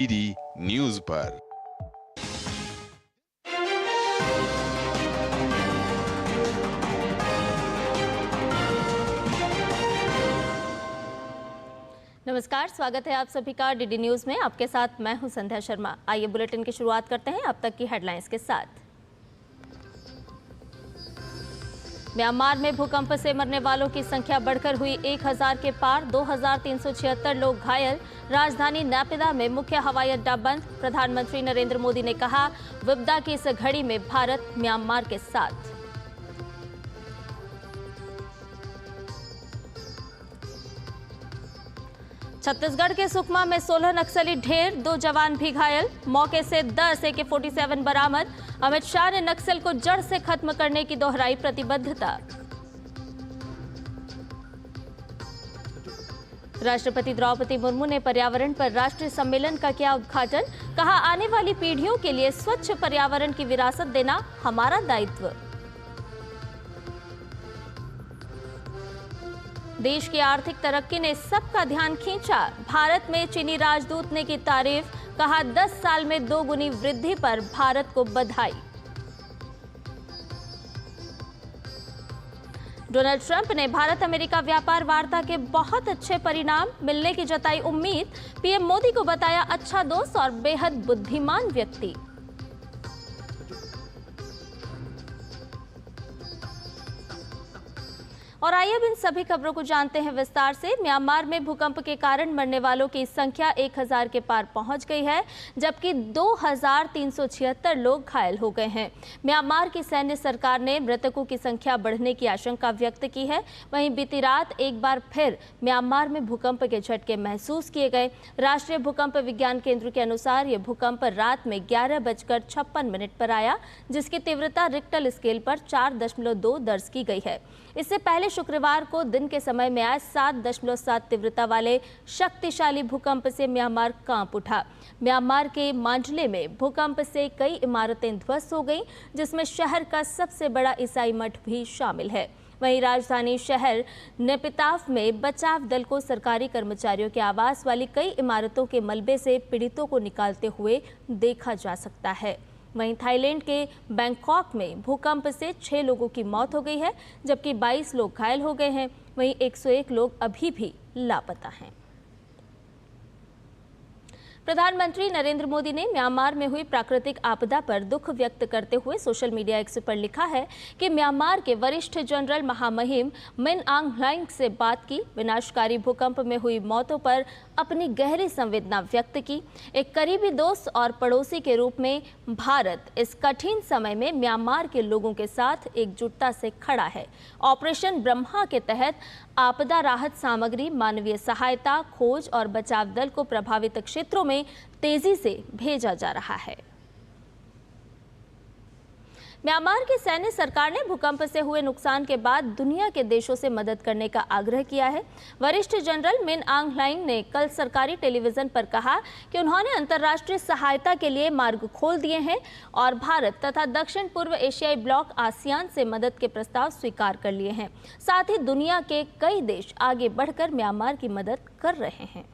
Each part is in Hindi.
डीडी न्यूज पर। नमस्कार, स्वागत है आप सभी का डीडी न्यूज में। आपके साथ मैं हूं संध्या शर्मा। आइए बुलेटिन की शुरुआत करते हैं अब तक की हेडलाइंस के साथ। म्यांमार में भूकंप से मरने वालों की संख्या बढ़कर हुई 1000 के पार, 2376 लोग घायल। राजधानी नैपिदा में मुख्य हवाई अड्डा बंद। प्रधानमंत्री नरेंद्र मोदी ने कहा, विपदा की इस घड़ी में भारत म्यांमार के साथ। छत्तीसगढ़ के सुकमा में 16 नक्सली ढेर, 2 जवान भी घायल। मौके से 10 AK-47 बरामद। अमित शाह ने नक्सल को जड़ से खत्म करने की दोहराई प्रतिबद्धता। राष्ट्रपति द्रौपदी मुर्मू ने पर्यावरण पर राष्ट्रीय सम्मेलन का किया उद्घाटन। कहा, आने वाली पीढ़ियों के लिए स्वच्छ पर्यावरण की विरासत देना हमारा दायित्व। देश की आर्थिक तरक्की ने सबका ध्यान खींचा। भारत में चीनी राजदूत ने की तारीफ। कहा, 10 साल में 2 गुनी वृद्धि पर भारत को बधाई। डोनाल्ड ट्रंप ने भारत अमेरिका व्यापार वार्ता के बहुत अच्छे परिणाम मिलने की जताई उम्मीद। पीएम मोदी को बताया अच्छा दोस्त और बेहद बुद्धिमान व्यक्ति। और आइए अब इन सभी खबरों को जानते हैं विस्तार से। म्यांमार में भूकंप के कारण मरने वालों की संख्या 1000 के पार पहुंच गई है, जबकि 2376 लोग घायल हो गए हैं। म्यांमार की सैन्य सरकार ने मृतकों की संख्या बढ़ने की आशंका व्यक्त की है। वहीं बीती रात एक बार फिर म्यांमार में भूकंप के झटके महसूस किए गए। राष्ट्रीय भूकंप विज्ञान केंद्र के अनुसार यह भूकंप रात में 11:56 पर आया, जिसकी तीव्रता रिक्टर स्केल पर 4.2 दर्ज की गई है। इससे पहले शुक्रवार को दिन के समय में आए 7.7 तीव्रता वाले शक्तिशाली भूकंप से म्यांमार कांप उठा। म्यांमार के मांडले में भूकंप से कई इमारतें ध्वस्त हो गईं, जिसमें शहर का सबसे बड़ा ईसाई मठ भी शामिल है। वहीं राजधानी शहर नेपिताव में बचाव दल को सरकारी कर्मचारियों के आवास वाली कई इमारतों के मलबे से पीड़ितों को निकालते हुए देखा जा सकता है। वहीं थाईलैंड के बैंकॉक में भूकंप से 6 लोगों की मौत हो गई है, जबकि 22 लोग घायल हो गए हैं। वहीं 101 लोग अभी भी लापता हैं। प्रधानमंत्री नरेंद्र मोदी ने म्यांमार में हुई प्राकृतिक आपदा पर दुख व्यक्त करते हुए सोशल मीडिया एक्स पर लिखा है कि म्यांमार के वरिष्ठ जनरल महामहिम मिन आंग ह्लाइंग से बात की, विनाशकारी भूकंप में हुई मौतों पर अपनी गहरी संवेदना व्यक्त की। एक करीबी दोस्त और पड़ोसी के रूप में भारत इस कठिन समय में म्यांमार के लोगों के साथ एकजुटता से खड़ा है। ऑपरेशन ब्रह्मा के तहत आपदा राहत सामग्री, मानवीय सहायता, खोज और बचाव दल को प्रभावित क्षेत्रों में तेजी से भेजा जा रहा है। म्यांमार की सैन्य सरकार ने भूकंप से हुए नुकसान के बाद दुनिया के देशों से मदद करने का आग्रह किया है। वरिष्ठ जनरल मिन आंग ह्लाइंग ने कल सरकारी टेलीविजन पर कहा कि उन्होंने अंतर्राष्ट्रीय सहायता के लिए मार्ग खोल दिए हैं और भारत तथा दक्षिण पूर्व एशियाई ब्लॉक आसियान से मदद के प्रस्ताव स्वीकार कर लिए हैं। साथ ही दुनिया के कई देश आगे बढ़कर म्यांमार की मदद कर रहे हैं।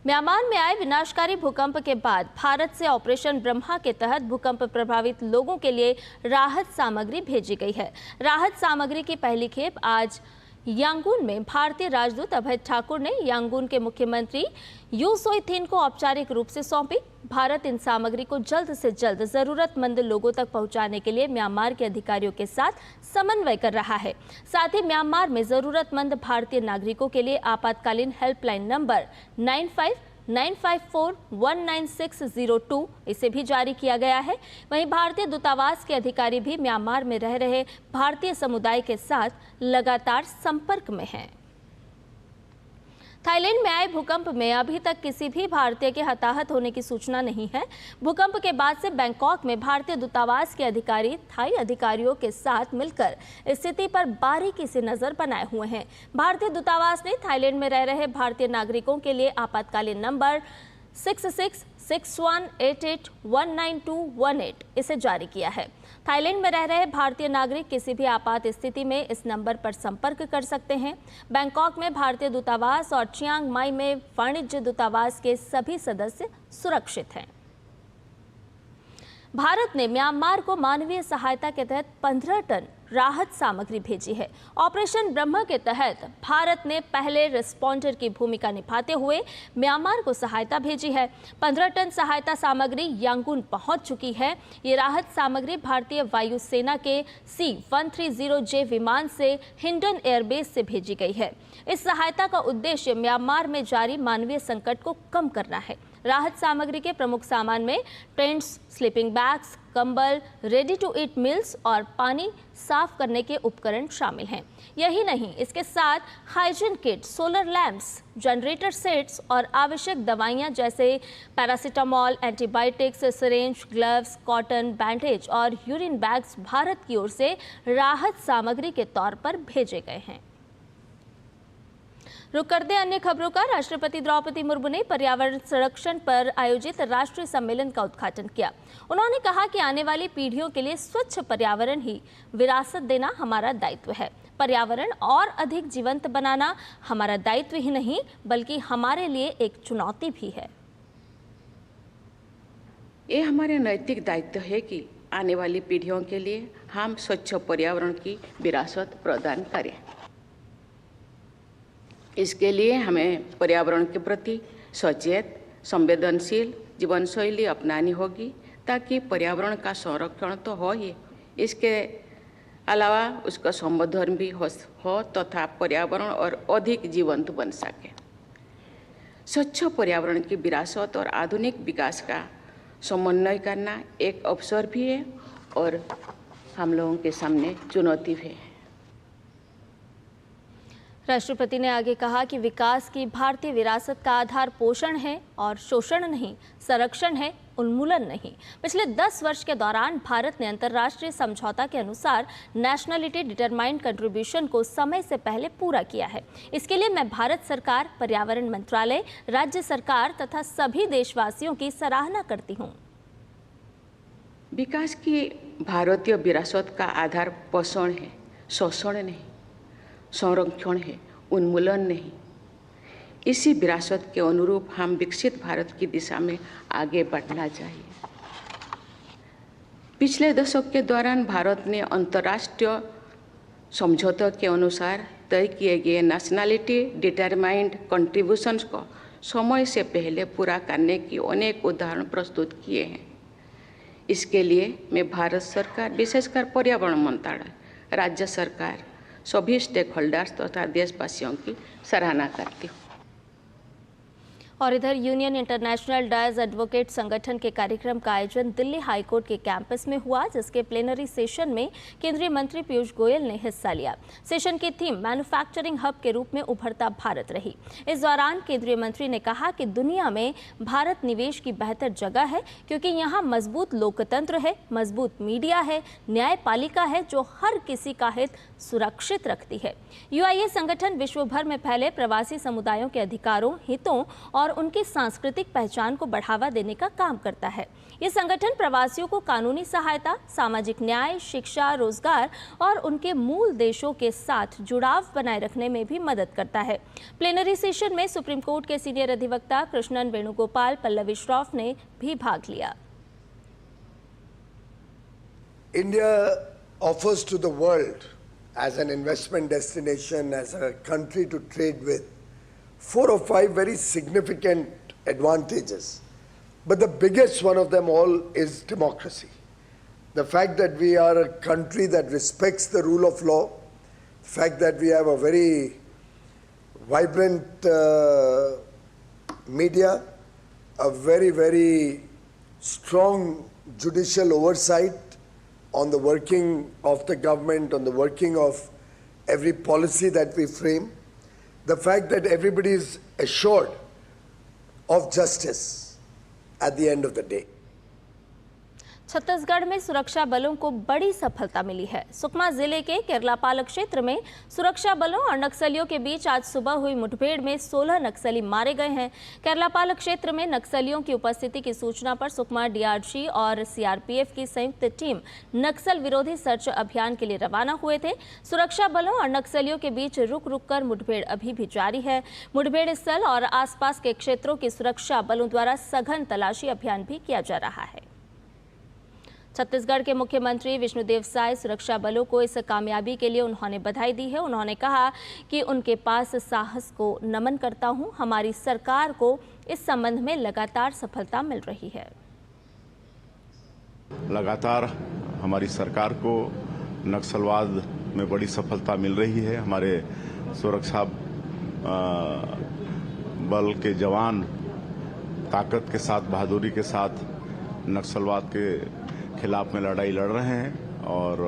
म्यांमार में आए विनाशकारी भूकंप के बाद भारत से ऑपरेशन ब्रह्मा के तहत भूकंप प्रभावित लोगों के लिए राहत सामग्री भेजी गई है। राहत सामग्री की पहली खेप आज यांगून में भारतीय राजदूत अभय ठाकुर ने यांगून के मुख्यमंत्री यू सोई थिन को औपचारिक रूप से सौंपी। भारत इन सामग्री को जल्द से जल्द जरूरतमंद लोगों तक पहुंचाने के लिए म्यांमार के अधिकारियों के साथ समन्वय कर रहा है। साथ ही म्यांमार में जरूरतमंद भारतीय नागरिकों के लिए आपातकालीन हेल्पलाइन नंबर 9595419602 इसे भी जारी किया गया है। वहीं भारतीय दूतावास के अधिकारी भी म्यांमार में रह रहे भारतीय समुदाय के साथ लगातार संपर्क में हैं। थाईलैंड में आए भूकंप में अभी तक किसी भी भारतीय के हताहत होने की सूचना नहीं है। भूकंप के बाद से बैंकॉक में भारतीय दूतावास के अधिकारी थाई अधिकारियों के साथ मिलकर स्थिति पर बारीकी से नजर बनाए हुए हैं। भारतीय दूतावास ने थाईलैंड में रह रहे भारतीय नागरिकों के लिए आपातकालीन नंबर 6661881921 इसे जारी किया है। थाईलैंड में रह रहे भारतीय नागरिक किसी भी आपात स्थिति में इस नंबर पर संपर्क कर सकते हैं। बैंकॉक में भारतीय दूतावास और चियांग माई में वाणिज्य दूतावास के सभी सदस्य सुरक्षित हैं। भारत ने म्यांमार को मानवीय सहायता के तहत 15 टन राहत सामग्री भेजी है। ऑपरेशन ब्रह्म के तहत भारत ने पहले रिस्पॉन्डर की भूमिका निभाते हुए म्यांमार को सहायता भेजी है। 15 टन सहायता सामग्री यांगून पहुंच चुकी है। ये राहत सामग्री भारतीय वायुसेना के C-130J विमान से हिंडन एयरबेस से भेजी गई है। इस सहायता का उद्देश्य म्यांमार में जारी मानवीय संकट को कम करना है। राहत सामग्री के प्रमुख सामान में टेंट्स, स्लीपिंग बैग्स, कंबल, रेडी टू ईट मील्स और पानी साफ करने के उपकरण शामिल हैं। यही नहीं, इसके साथ hygiene kit, solar lamps, generator sets और आवश्यक दवाइयां जैसे paracetamol, antibiotics, syringe, gloves, cotton, bandage और यूरिन बैग्स भारत की ओर से राहत सामग्री के तौर पर भेजे गए हैं। रुक करते अन्य खबरों का। राष्ट्रपति द्रौपदी मुर्मू ने पर्यावरण संरक्षण पर आयोजित राष्ट्रीय सम्मेलन का उद्घाटन किया। उन्होंने कहा कि आने वाली पीढ़ियों के लिए स्वच्छ पर्यावरण ही विरासत देना हमारा दायित्व है। पर्यावरण और अधिक जीवंत बनाना हमारा दायित्व ही नहीं बल्कि हमारे लिए एक चुनौती भी है। ये हमारे नैतिक दायित्व है कि आने वाली पीढ़ियों के लिए हम स्वच्छ पर्यावरण की विरासत प्रदान करें। इसके लिए हमें पर्यावरण के प्रति सचेत, संवेदनशील जीवन शैली अपनानी होगी ताकि पर्यावरण का संरक्षण तो हो ही, इसके अलावा उसका संवर्धन भी हो तथा पर्यावरण और अधिक जीवंत बन सके। स्वच्छ पर्यावरण की विरासत और आधुनिक विकास का समन्वय करना एक अवसर भी है और हम लोगों के सामने चुनौती भी है। राष्ट्रपति ने आगे कहा कि विकास की भारतीय विरासत का आधार पोषण है और शोषण नहीं, संरक्षण है, उन्मूलन नहीं। पिछले 10 वर्ष के दौरान भारत ने अंतर्राष्ट्रीय समझौता के अनुसार नेशनलिटी डिटरमाइंड कंट्रीब्यूशन को समय से पहले पूरा किया है। इसके लिए मैं भारत सरकार, पर्यावरण मंत्रालय, राज्य सरकार तथा सभी देशवासियों की सराहना करती हूँ। विकास की भारतीय विरासत का आधार पोषण है, शोषण नहीं, संरक्षण है, उन्मूलन नहीं। इसी विरासत के अनुरूप हम विकसित भारत की दिशा में आगे बढ़ना चाहिए। पिछले दशक के दौरान भारत ने अंतर्राष्ट्रीय समझौतों के अनुसार तय किए गए नेशनलिटी डिटरमाइंड कंट्रीब्यूशंस को समय से पहले पूरा करने की अनेक उदाहरण प्रस्तुत किए हैं। इसके लिए मैं भारत सरकार, विशेषकर पर्यावरण मंत्रालय, राज्य सरकार, सभी स्टेक होल्डर्स तथा देशवासियों की सराहना करती हूँ। और इधर यूनियन इंटरनेशनल डायज एडवोकेट संगठन के कार्यक्रम का आयोजन दिल्ली हाईकोर्ट के कैंपस में हुआ, जिसके प्लेनरी सेशन में केंद्रीय मंत्री पीयूष गोयल ने हिस्सा लिया। सेशन की थीम मैन्युफैक्चरिंग हब के रूप में उभरता भारत रही। इस दौरान केंद्रीय मंत्री ने कहा कि दुनिया में भारत निवेश की बेहतर जगह है क्योंकि यहाँ मजबूत लोकतंत्र है, मजबूत मीडिया है, न्यायपालिका है जो हर किसी का हित सुरक्षित रखती है। यूआईए संगठन विश्व भर में फैले प्रवासी समुदायों के अधिकारों, हितों और उनकी सांस्कृतिक पहचान को बढ़ावा देने का काम करता है। ये संगठन प्रवासियों को कानूनी सहायता, सामाजिक न्याय, शिक्षा, रोजगार और उनके मूल देशों के साथ जुड़ाव बनाए रखने में भी मदद करता है। प्लेनरी सेशन में सुप्रीम कोर्ट के सीनियर अधिवक्ता कृष्णन वेणुगोपाल, पल्लवी श्रॉफ ने भी भाग लिया। India offers to the world as an investment destination, as a country to trade with, 4 or 5 very significant advantages. But the biggest one of them all is democracy. The fact that we are a country that respects the rule of law, the fact that we have a very vibrant media, a very, very strong judicial oversight on the working of the government, on the working of every policy that we frame, the fact that everybody is assured of justice at the end of the day. Chhattisgarh में सुरक्षा बलों को बड़ी सफलता मिली है। सुकमा जिले के केरलापाल क्षेत्र में सुरक्षा बलों और नक्सलियों के बीच आज सुबह हुई मुठभेड़ में 16 नक्सली मारे गए हैं। केरलापाल क्षेत्र में नक्सलियों की उपस्थिति की सूचना पर सुकमा डीआरजी और सीआरपीएफ की संयुक्त टीम नक्सल विरोधी सर्च अभियान के लिए रवाना हुए थे। सुरक्षा बलों और नक्सलियों के बीच रुक रुक कर मुठभेड़ अभी भी जारी है। मुठभेड़ स्थल और आसपास के क्षेत्रों की सुरक्षा बलों द्वारा सघन तलाशी अभियान भी किया जा रहा है। छत्तीसगढ़ के मुख्यमंत्री विष्णुदेव साय सुरक्षा बलों को इस कामयाबी के लिए उन्होंने बधाई दी है। उन्होंने कहा कि उनके पास साहस को नमन करता हूं। हमारी सरकार को इस संबंध में लगातार सफलता मिल रही है। लगातार हमारी सरकार को नक्सलवाद में बड़ी सफलता मिल रही है। हमारे सुरक्षा बल के जवान ताकत के साथ, बहादुरी के साथ नक्सलवाद के खिलाफ में लड़ाई लड़ रहे हैं और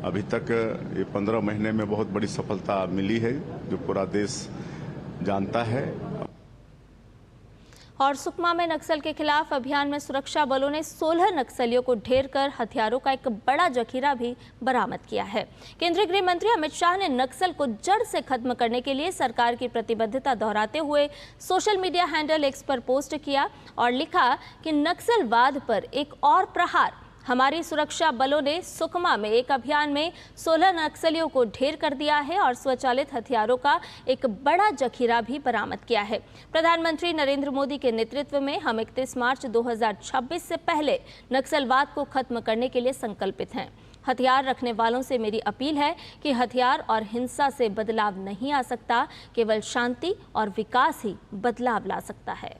अभी तक ये 15 महीने में बहुत बड़ी सफलता मिली है जो पूरा देश जानता है। और सुकमा में नक्सल के खिलाफ अभियान में सुरक्षा बलों ने 16 नक्सलियों को ढेर कर हथियारों का एक बड़ा जखीरा भी बरामद किया है। केंद्रीय गृह मंत्री अमित शाह ने नक्सल को जड़ से खत्म करने के लिए सरकार की प्रतिबद्धता दोहराते हुए सोशल मीडिया हैंडल एक्स पर पोस्ट किया और लिखा कि नक्सलवाद पर एक और प्रहार। हमारी सुरक्षा बलों ने सुकमा में एक अभियान में 16 नक्सलियों को ढेर कर दिया है और स्वचालित हथियारों का एक बड़ा जखीरा भी बरामद किया है। प्रधानमंत्री नरेंद्र मोदी के नेतृत्व में हम 31 मार्च 2026 से पहले नक्सलवाद को खत्म करने के लिए संकल्पित हैं। हथियार रखने वालों से मेरी अपील है कि हथियार और हिंसा से बदलाव नहीं आ सकता, केवल शांति और विकास ही बदलाव ला सकता है।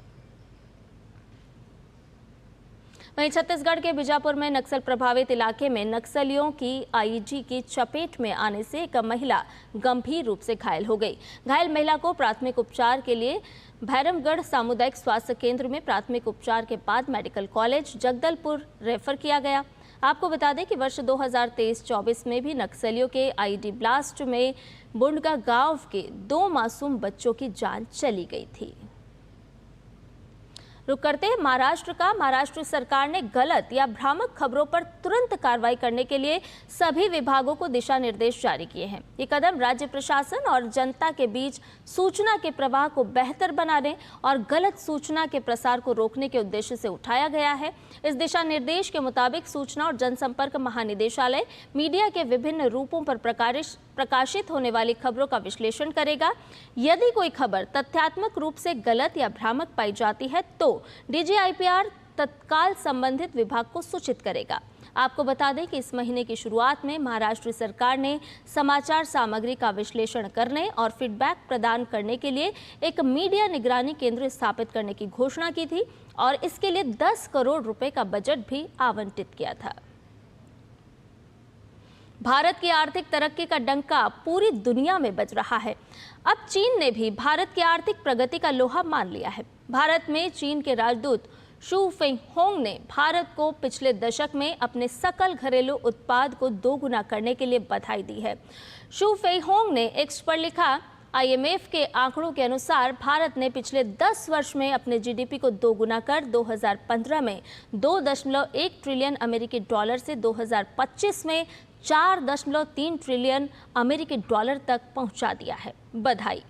वहीं छत्तीसगढ़ के बीजापुर में नक्सल प्रभावित इलाके में नक्सलियों की आईईडी की चपेट में आने से एक महिला गंभीर रूप से घायल हो गई। घायल महिला को प्राथमिक उपचार के लिए भैरमगढ़ सामुदायिक स्वास्थ्य केंद्र में प्राथमिक उपचार के बाद मेडिकल कॉलेज जगदलपुर रेफर किया गया। आपको बता दें कि वर्ष 2023-24 में भी नक्सलियों के आईईडी ब्लास्ट में बुंडगा गांव के 2 मासूम बच्चों की जान चली गई थी। रुक करते हैं महाराष्ट्र का। महाराष्ट्र सरकार ने गलत या भ्रामक खबरों पर तुरंत कार्रवाई करने के लिए सभी विभागों को दिशा निर्देश जारी किए हैं। ये कदम राज्य प्रशासन और जनता के बीच सूचना के प्रवाह को बेहतर बनाने और गलत सूचना के प्रसार को रोकने के उद्देश्य से उठाया गया है। इस दिशा निर्देश के मुताबिक सूचना और जनसंपर्क महानिदेशालय मीडिया के विभिन्न रूपों पर प्रकाशित होने वाली खबरों का विश्लेषण करेगा। यदि कोई खबर तथ्यात्मक रूप से गलत या भ्रामक पाई जाती है तो डीजीआईपीआर तत्काल संबंधित विभाग को सूचित करेगा। आपको बता दें कि इस महीने की शुरुआत में महाराष्ट्र सरकार ने समाचार सामग्री का विश्लेषण करने और फीडबैक प्रदान करने के लिए एक मीडिया निगरानी केंद्र स्थापित करने की घोषणा की थी और इसके लिए 10 करोड़ रुपए का बजट भी आवंटित किया था। भारत की आर्थिक तरक्की का डंका पूरी दुनिया में बज रहा है। अब चीन ने भी भारत की आर्थिक प्रगति का लोहा मान लिया है। भारत में चीन के राजदूत शू फेंगहोंग ने भारत को पिछले दशक में अपने सकल घरेलू उत्पाद को 2 गुना करने के लिए बधाई दी है। शू फेंगहोंग ने एक्स पर लिखा, आईएमएफ के आंकड़ों के अनुसार भारत ने पिछले 10 वर्ष में अपने जीडीपी को 2 गुना कर 2015 में 2.1 ट्रिलियन अमेरिकी डॉलर से 2025 में 4.3 ट्रिलियन अमेरिकी डॉलर तक पहुंचा दिया है। बधाई।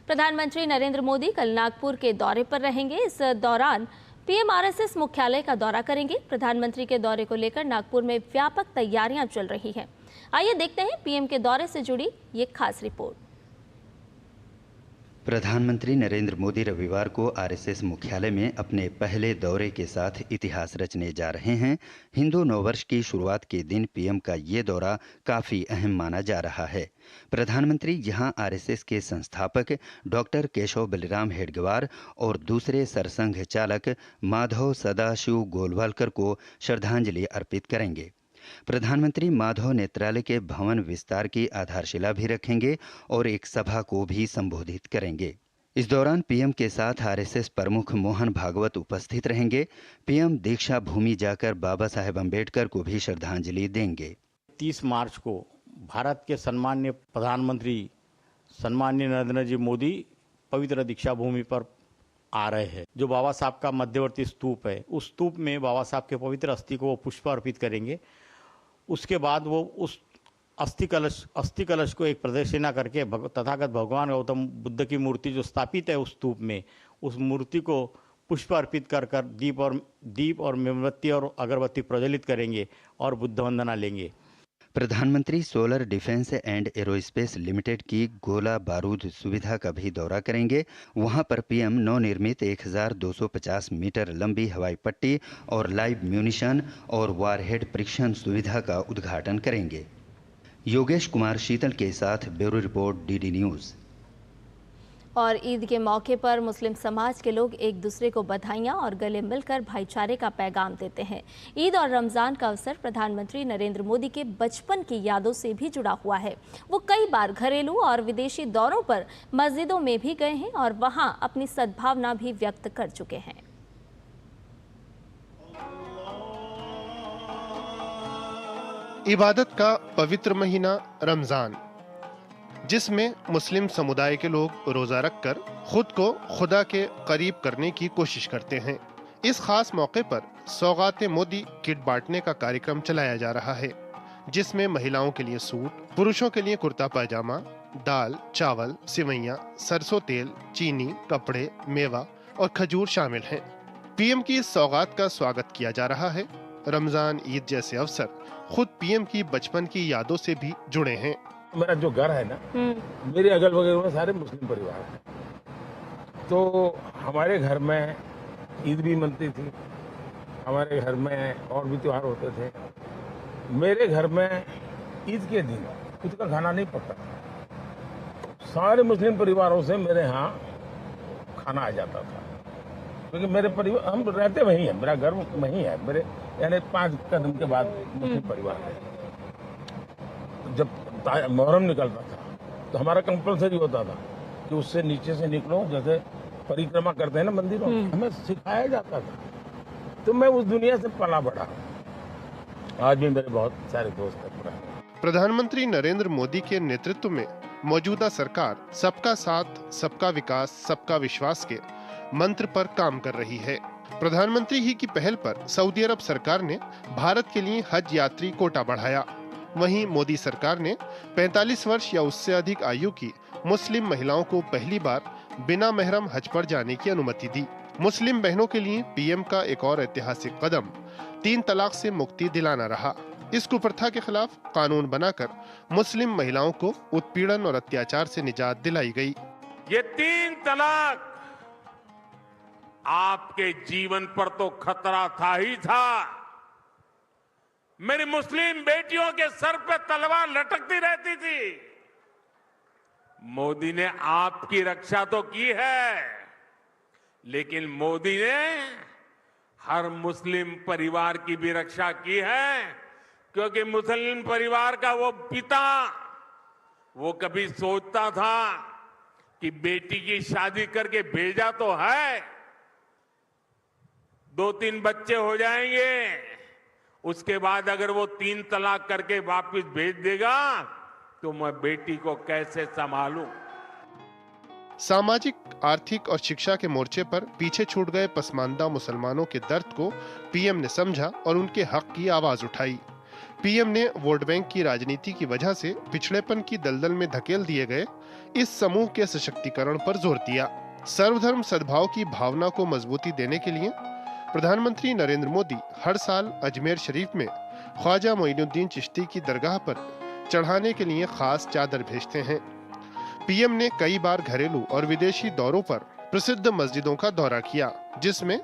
प्रधानमंत्री नरेंद्र मोदी कल नागपुर के दौरे पर रहेंगे। इस दौरान पीएम आरएसएस मुख्यालय का दौरा करेंगे। प्रधानमंत्री के दौरे को लेकर नागपुर में व्यापक तैयारियां चल रही हैं। आइए देखते हैं पीएम के दौरे से जुड़ी ये खास रिपोर्ट। प्रधानमंत्री नरेंद्र मोदी रविवार को आरएसएस मुख्यालय में अपने पहले दौरे के साथ इतिहास रचने जा रहे हैं। हिंदू नववर्ष की शुरुआत के दिन पीएम का ये दौरा काफी अहम माना जा रहा है। प्रधानमंत्री यहां आरएसएस के संस्थापक डॉक्टर केशव बलिराम हेडगेवार और दूसरे सरसंघ चालक माधव सदाशिव गोलवालकर को श्रद्धांजलि अर्पित करेंगे। प्रधानमंत्री माधव नेत्रालय के भवन विस्तार की आधारशिला भी रखेंगे और एक सभा को भी संबोधित करेंगे। इस दौरान पीएम के साथ आरएसएस प्रमुख मोहन भागवत उपस्थित रहेंगे। पीएम दीक्षा भूमि जाकर बाबा साहेब अम्बेडकर को भी श्रद्धांजलि देंगे। 30 मार्च को भारत के सम्मान्य प्रधानमंत्री सम्मान्य नरेंद्र जी मोदी पवित्र दीक्षा भूमि पर आ रहे हैं। जो बाबा साहब का मध्यवर्ती स्तूप है, उस स्तूप में बाबा साहब के पवित्र अस्थि को वो पुष्प अर्पित करेंगे। उसके बाद वो उस अस्थि कलश को एक प्रदक्षिणा करके तथागत भगवान गौतम बुद्ध की मूर्ति जो स्थापित है उस स्तूप में, उस मूर्ति को पुष्प अर्पित कर दीप और मोमबत्ती और अगरबत्ती प्रज्वलित करेंगे और बुद्ध वंदना लेंगे। प्रधानमंत्री solar defence and aerospace limited की गोला बारूद सुविधा का भी दौरा करेंगे। वहां पर पीएम नवनिर्मित 1250 मीटर लंबी हवाई पट्टी और लाइव म्यूनिशन और वारहेड परीक्षण सुविधा का उद्घाटन करेंगे। योगेश कुमार शीतल के साथ ब्यूरो रिपोर्ट डीडी न्यूज़। और ईद के मौके पर मुस्लिम समाज के लोग एक दूसरे को बधाइयां और गले मिलकर भाईचारे का पैगाम देते हैं। ईद और रमज़ान का अवसर प्रधानमंत्री नरेंद्र मोदी के बचपन की यादों से भी जुड़ा हुआ है। वो कई बार घरेलू और विदेशी दौरों पर मस्जिदों में भी गए हैं और वहां अपनी सद्भावना भी व्यक्त कर चुके हैं। इबादत का पवित्र महीना रमजान, जिसमें मुस्लिम समुदाय के लोग रोजा रखकर खुद को खुदा के करीब करने की कोशिश करते हैं। इस खास मौके पर सौगात मोदी किट बांटने का कार्यक्रम चलाया जा रहा है, जिसमें महिलाओं के लिए सूट, पुरुषों के लिए कुर्ता पैजामा, दाल, चावल, सिवैयां, सरसों तेल, चीनी, कपड़े, मेवा और खजूर शामिल हैं। पीएम की इस सौगात का स्वागत किया जा रहा है। रमजान, ईद जैसे अवसर खुद पीएम की बचपन की यादों से भी जुड़े हैं। मेरा जो घर है ना, मेरे अगल बगल में सारे मुस्लिम परिवार हैं, तो हमारे घर में ईद भी मनती थी, हमारे घर में और भी त्योहार होते थे। मेरे घर में ईद के दिन खुद का खाना नहीं पकता, सारे मुस्लिम परिवारों से मेरे यहाँ खाना आ जाता था, क्योंकि मेरे परिवार, हम रहते वहीं हैं, मेरा घर वहीं है, मेरे यानी 5 कदम के बाद मुस्लिम परिवार है। जब मुहर्रम निकलता था तो हमारा कंपल्सरी होता था कि उससे नीचे से निकलो, जैसे परिक्रमा करते हैं ना मंदिरों, हमें सिखाया जाता था। तो मैं उस दुनिया से पला बढ़ा। आज भी मेरे बहुत सारे दोस्त हैं। प्रधानमंत्री नरेंद्र मोदी के नेतृत्व में मौजूदा सरकार सबका साथ, सबका विकास, सबका विश्वास के मंत्र पर काम कर रही है। प्रधानमंत्री ही की पहल पर सऊदी अरब सरकार ने भारत के लिए हज यात्री कोटा बढ़ाया। वहीं मोदी सरकार ने 45 वर्ष या उससे अधिक आयु की मुस्लिम महिलाओं को पहली बार बिना महरम हज पर जाने की अनुमति दी। मुस्लिम बहनों के लिए पीएम का एक और ऐतिहासिक कदम 3 तलाक से मुक्ति दिलाना रहा। इस कुप्रथा के खिलाफ कानून बनाकर मुस्लिम महिलाओं को उत्पीड़न और अत्याचार से निजात दिलाई गई। ये 3 तलाक आपके जीवन पर तो खतरा था ही था। मेरी मुस्लिम बेटियों के सर पे तलवार लटकती रहती थी। मोदी ने आपकी रक्षा तो की है, लेकिन मोदी ने हर मुस्लिम परिवार की भी रक्षा की है, क्योंकि मुस्लिम परिवार का वो पिता, वो कभी सोचता था कि बेटी की शादी करके भेजा तो है, 2-3 बच्चे हो जाएंगे, उसके बाद अगर वो 3 तलाक करके वापस भेज देगा तो मैं बेटी को कैसे संभालूं। सामाजिक, आर्थिक और शिक्षा के मोर्चे पर पीछे छूट गए पसमानदा मुसलमानों के दर्द को पीएम ने समझा और उनके हक की आवाज उठाई। पीएम ने वोट बैंक की राजनीति की वजह से पिछड़ेपन की दलदल में धकेल दिए गए इस समूह के सशक्तिकरण पर जोर दिया। सर्वधर्म सद्भाव की भावना को मजबूती देने के लिए प्रधानमंत्री नरेंद्र मोदी हर साल अजमेर शरीफ में ख्वाजा मोइनुद्दीन चिश्ती की दरगाह पर चढ़ाने के लिए खास चादर भेजते हैं। पीएम ने कई बार घरेलू और विदेशी दौरों पर प्रसिद्ध मस्जिदों का दौरा किया, जिसमें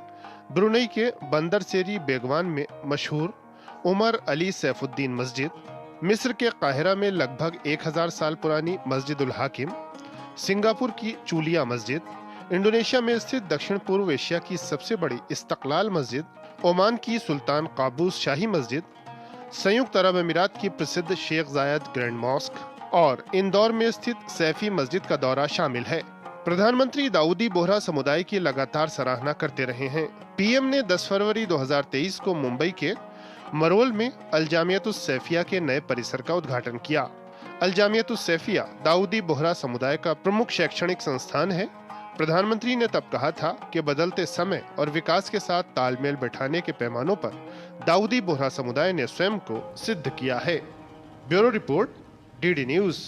ब्रुनई के बंदर सेरी बेगवान में मशहूर उमर अली सैफुद्दीन मस्जिद, मिस्र के काहिरा में लगभग 1000 साल पुरानी मस्जिद उल हाकिम, सिंगापुर की चूलिया मस्जिद, इंडोनेशिया में स्थित दक्षिण पूर्व एशिया की सबसे बड़ी इस्तकलाल मस्जिद, ओमान की सुल्तान काबूस शाही मस्जिद, संयुक्त अरब अमीरात की प्रसिद्ध शेख जायद ग्रैंड मॉस्क और इंदौर में स्थित सैफी मस्जिद का दौरा शामिल है। प्रधानमंत्री दाऊदी बोहरा समुदाय की लगातार सराहना करते रहे हैं। पीएम ने 10 फरवरी 2023 को मुंबई के मरोल में अल-जामियतुस सैफिया के नए परिसर का उद्घाटन किया। अल-जामियतुस सैफिया दाऊदी बोहरा समुदाय का प्रमुख शैक्षणिक संस्थान है प्रधानमंत्री ने तब कहा था कि बदलते समय और विकास के साथ तालमेल बैठाने के पैमानों पर दाऊदी बोहरा समुदाय ने स्वयं को सिद्ध किया है। Bureau report, DD news.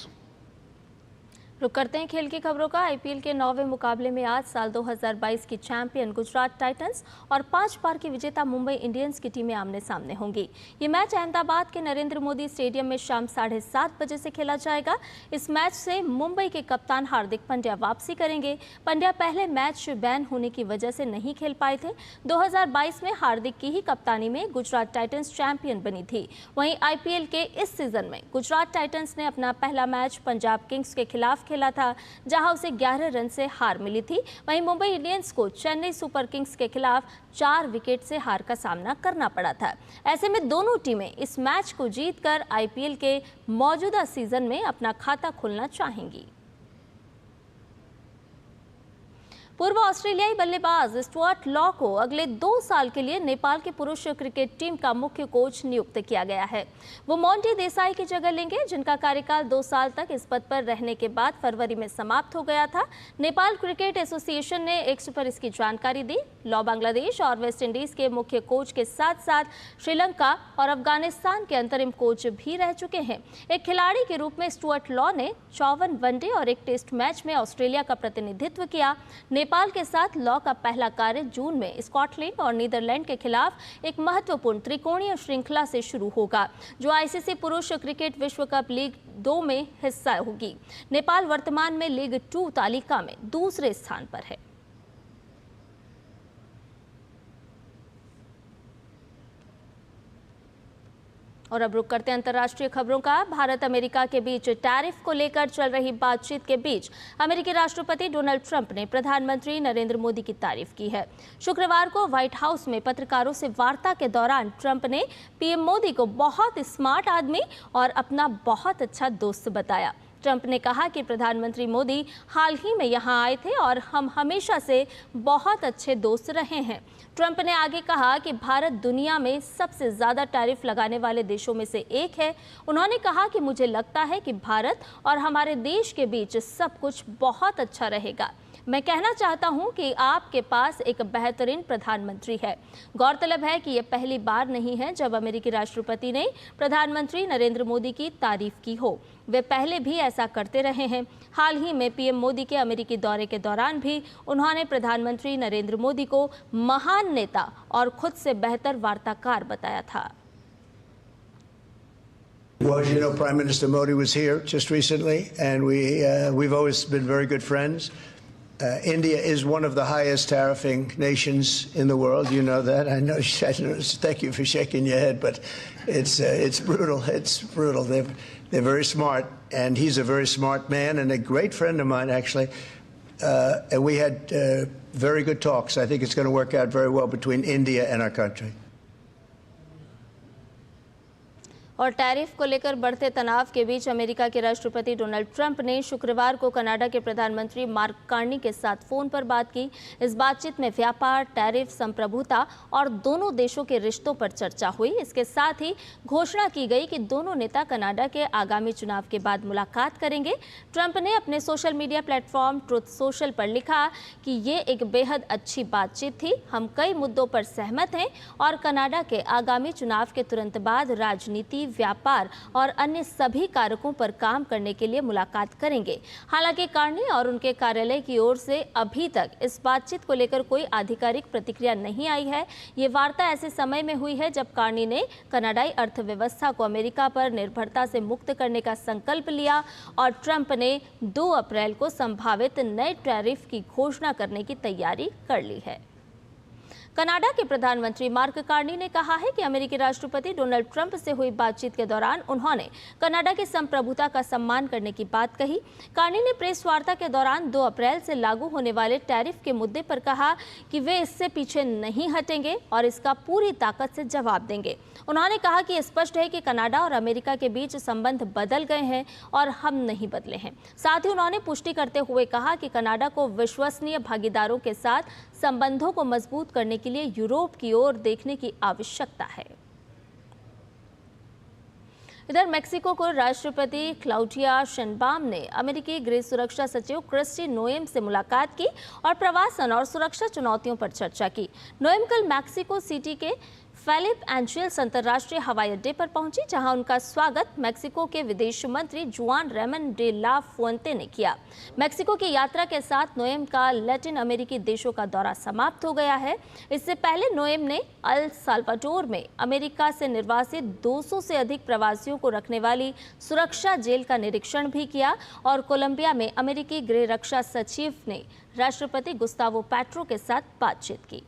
रुक करते हैं खेल की खबरों का। आईपीएल के 9वें मुकाबले में आज साल 2022 की चैंपियन गुजरात टाइटंस और 5 बार की विजेता मुंबई इंडियंस की टीमें आमने सामने होंगी। ये मैच अहमदाबाद के नरेंद्र मोदी स्टेडियम में शाम 7:30 बजे से खेला जाएगा। इस मैच से मुंबई के कप्तान हार्दिक पांड्या वापसी करेंगे। पांड्या पहले मैच बैन होने की वजह से नहीं खेल पाए थे। 2022 में हार्दिक की ही कप्तानी में गुजरात टाइटंस चैंपियन बनी थी। वहीं आईपीएल के इस सीजन में गुजरात टाइटंस ने अपना पहला मैच पंजाब किंग्स के खिलाफ खेला था, जहां उसे 11 रन से हार मिली थी। वहीं मुंबई इंडियंस को चेन्नई सुपर किंग्स के खिलाफ 4 विकेट से हार का सामना करना पड़ा था। ऐसे में दोनों टीमें इस मैच को जीतकर आईपीएल के मौजूदा सीजन में अपना खाता खोलना चाहेंगी। पूर्व ऑस्ट्रेलियाई बल्लेबाज स्टुअर्ट लॉ को अगले 2 साल के लिए नेपाल की पुरुष क्रिकेट टीम का मुख्य कोच नियुक्त किया गया है। वो मोंटी देसाई की जगह लेंगे, जिनका कार्यकाल 2 साल तक इस पद पर रहने के बाद फरवरी में समाप्त हो गया था। नेपाल क्रिकेट एसोसिएशन ने एक्स पर इसकी जानकारी दी। लॉ बांग्लादेश और वेस्ट इंडीज के मुख्य कोच के साथ साथ श्रीलंका और अफगानिस्तान के अंतरिम कोच भी रह चुके हैं। एक खिलाड़ी के रूप में स्टुअर्ट लॉ ने 54 वनडे और एक टेस्ट मैच में ऑस्ट्रेलिया का प्रतिनिधित्व किया। नेपाल के साथ लॉ का पहला कार्य जून में स्कॉटलैंड और नीदरलैंड के खिलाफ एक महत्वपूर्ण त्रिकोणीय श्रृंखला से शुरू होगा, जो आईसीसी पुरुष क्रिकेट विश्व कप लीग 2 में हिस्सा होगी। नेपाल वर्तमान में लीग 2 तालिका में दूसरे स्थान पर है। और अब रुक करते हैं अंतर्राष्ट्रीय खबरों का। भारत अमेरिका के बीच टैरिफ को लेकर चल रही बातचीत के बीच अमेरिकी राष्ट्रपति डोनाल्ड ट्रंप ने प्रधानमंत्री नरेंद्र मोदी की तारीफ की है। शुक्रवार को व्हाइट हाउस में पत्रकारों से वार्ता के दौरान ट्रंप ने पीएम मोदी को बहुत स्मार्ट आदमी और अपना बहुत अच्छा दोस्त बताया। ट्रंप ने कहा कि प्रधानमंत्री मोदी हाल ही में यहां आए थे और हम हमेशा से बहुत अच्छे दोस्त रहे हैं। ट्रंप ने आगे कहा कि भारत दुनिया में सबसे ज़्यादा टैरिफ लगाने वाले देशों में से एक है। उन्होंने कहा कि मुझे लगता है कि भारत और हमारे देश के बीच सब कुछ बहुत अच्छा रहेगा। मैं कहना चाहता हूं कि आपके पास एक बेहतरीन प्रधानमंत्री है। गौरतलब है कि यह पहली बार नहीं है जब अमेरिकी राष्ट्रपति ने प्रधानमंत्री नरेंद्र मोदी की तारीफ की हो। वे पहले भी ऐसा करते रहे हैं। हाल ही में पीएम मोदी के अमेरिकी दौरे के दौरान भी उन्होंने प्रधानमंत्री नरेंद्र मोदी को महान नेता और खुद से बेहतर वार्ताकार बताया था। Well, as you know, Prime Minister Modi was here just recently, and we've always been very good friends. India is one of the highest tariffing nations in the world. You know that. I know. Thank you for shaking your head, but it's brutal. It's brutal. They're very smart, and he's a very smart man and a great friend of mine, actually. And we had very good talks. I think it's going to work out very well between India and our country. और टैरिफ को लेकर बढ़ते तनाव के बीच अमेरिका के राष्ट्रपति डोनाल्ड ट्रंप ने शुक्रवार को कनाडा के प्रधानमंत्री मार्क कार्नी के साथ फोन पर बात की। इस बातचीत में व्यापार, टैरिफ, संप्रभुता और दोनों देशों के रिश्तों पर चर्चा हुई। इसके साथ ही घोषणा की गई कि दोनों नेता कनाडा के आगामी चुनाव के बाद मुलाकात करेंगे। ट्रंप ने अपने social media platform truth social पर लिखा कि ये एक बेहद अच्छी बातचीत थी। हम कई मुद्दों पर सहमत हैं और कनाडा के आगामी चुनाव के तुरंत बाद राजनीति, व्यापार और अन्य सभी कारकों पर काम करने के लिए मुलाकात करेंगे। हालांकि कार्नी और उनके कार्यालय की ओर से अभी तक इस बातचीत को लेकर कोई आधिकारिक प्रतिक्रिया नहीं आई है। ये वार्ता ऐसे समय में हुई है जब कार्नी ने कनाडाई अर्थव्यवस्था को अमेरिका पर निर्भरता से मुक्त करने का संकल्प लिया और ट्रंप ने 2 अप्रैल को संभावित नए टैरिफ की घोषणा करने की तैयारी कर ली है। कनाडा के प्रधानमंत्री मार्क कार्नी ने कहा है कि अमेरिकी राष्ट्रपति डोनाल्ड ट्रंप से हुई बातचीत के दौरान उन्होंने कनाडा की संप्रभुता का सम्मान करने की बात कही। कार्नी ने प्रेस वार्ता के दौरान 2 अप्रैल से लागू होने वाले टैरिफ के मुद्दे पर कहा कि वे इससे पीछे नहीं हटेंगे और इसका पूरी ताकत से जवाब देंगे। उन्होंने कहा कि स्पष्ट है कि कनाडा और अमेरिका के बीच संबंध बदल गए हैं और हम नहीं बदले हैं। साथ ही उन्होंने पुष्टि करते हुए कहा कि कनाडा को विश्वसनीय भागीदारों के साथ संबंधों को मजबूत करने के लिए यूरोप की ओर देखने की आवश्यकता है। इधर मेक्सिको को राष्ट्रपति क्लाउडिया शेनबाम ने अमेरिकी गृह सुरक्षा सचिव क्रिस्टी नोएम से मुलाकात की और प्रवासन और सुरक्षा चुनौतियों पर चर्चा की। नोएम कल मैक्सिको सिटी के फेलिप एंजेल्स अंतर्राष्ट्रीय हवाई अड्डे पर पहुंची, जहां उनका स्वागत मेक्सिको के विदेश मंत्री जुआन रेमन डे ला फुएंटे ने किया। मेक्सिको की यात्रा के साथ नोएम का लैटिन अमेरिकी देशों का दौरा समाप्त हो गया है। इससे पहले नोएम ने अल साल्वाडोर में अमेरिका से निर्वासित 200 से अधिक प्रवासियों को रखने वाली सुरक्षा जेल का निरीक्षण भी किया और कोलंबिया में अमेरिकी गृह रक्षा सचिव ने राष्ट्रपति गुस्तावो पेट्रो के साथ बातचीत की।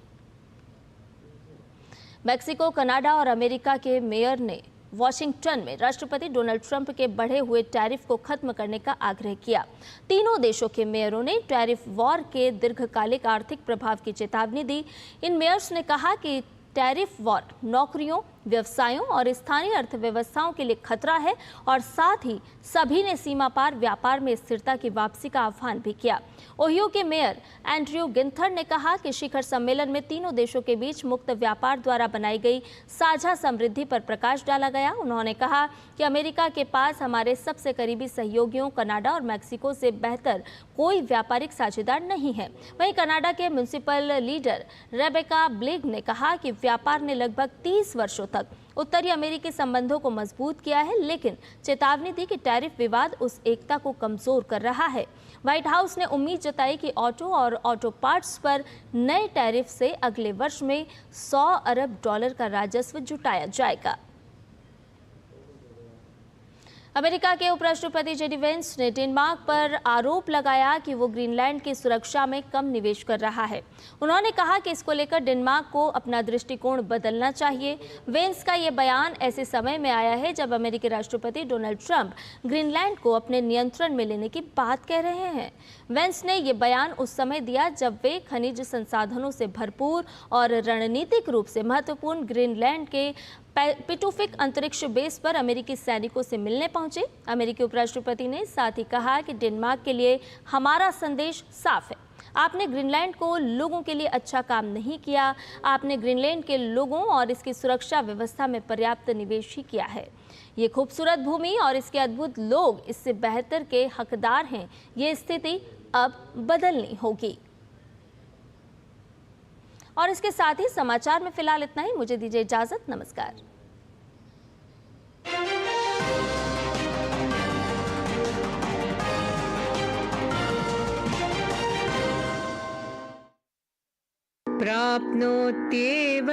मेक्सिको, कनाडा और अमेरिका के मेयर ने वॉशिंगटन में राष्ट्रपति डोनाल्ड ट्रंप के बढ़े हुए टैरिफ को खत्म करने का आग्रह किया। तीनों देशों के मेयरों ने टैरिफ वॉर के दीर्घकालिक आर्थिक प्रभाव की चेतावनी दी। इन मेयर्स ने कहा कि टैरिफ वॉर नौकरियों, व्यवसायों और स्थानीय अर्थव्यवस्थाओं के लिए खतरा है और साथ ही सभी ने सीमा पार व्यापार में स्थिरता की वापसी का आह्वान भी किया। ओहियो के मेयर एंड्रयू गिंथर ने कहा कि शिखर सम्मेलन में तीनों देशों के बीच मुक्त व्यापार द्वारा बनाई गई साझा समृद्धि पर प्रकाश डाला गया। उन्होंने कहा कि अमेरिका के पास हमारे सबसे करीबी सहयोगियों कनाडा और मैक्सिको से बेहतर कोई व्यापारिक साझेदार नहीं है। वहीं कनाडा के म्युनिसिपल लीडर रेबेका ब्लेग ने कहा कि व्यापार ने लगभग 30 वर्षों तक उत्तरी अमेरिकी संबंधों को मजबूत किया है, लेकिन चेतावनी दी कि टैरिफ विवाद उस एकता को कमजोर कर रहा है। व्हाइट हाउस ने उम्मीद जताई कि ऑटो और ऑटो पार्ट्स पर नए टैरिफ से अगले वर्ष में $100 अरब का राजस्व जुटाया जाएगा। अमेरिका के उपराष्ट्रपति जेडी वेंस ने डेनमार्क पर आरोप लगाया कि वो ग्रीनलैंड की सुरक्षा में कम निवेश कर रहा है। उन्होंने कहा कि इसको लेकर डेनमार्क को अपना दृष्टिकोण बदलना चाहिए। वेंस का ये बयान ऐसे समय में आया है जब अमेरिकी राष्ट्रपति डोनाल्ड ट्रंप ग्रीनलैंड को अपने नियंत्रण में लेने की बात कह रहे हैं। वेंस ने ये बयान उस समय दिया जब वे खनिज संसाधनों से भरपूर और रणनीतिक रूप से महत्वपूर्ण ग्रीनलैंड के पिटुफिक अंतरिक्ष बेस पर अमेरिकी सैनिकों से मिलने पहुंचे। अमेरिकी उपराष्ट्रपति ने साथ ही कहा कि डेनमार्क के लिए हमारा संदेश साफ है। आपने ग्रीनलैंड को लोगों के लिए अच्छा काम नहीं किया। आपने ग्रीनलैंड के लोगों और इसकी सुरक्षा व्यवस्था में पर्याप्त निवेश ही किया है। ये खूबसूरत भूमि और इसके अद्भुत लोग इससे बेहतर के हकदार हैं। ये स्थिति अब बदलनी होगी। और इसके साथ ही समाचार में फिलहाल इतना ही। मुझे दीजिए इजाजत। नमस्कार। प्राप्नोत्येव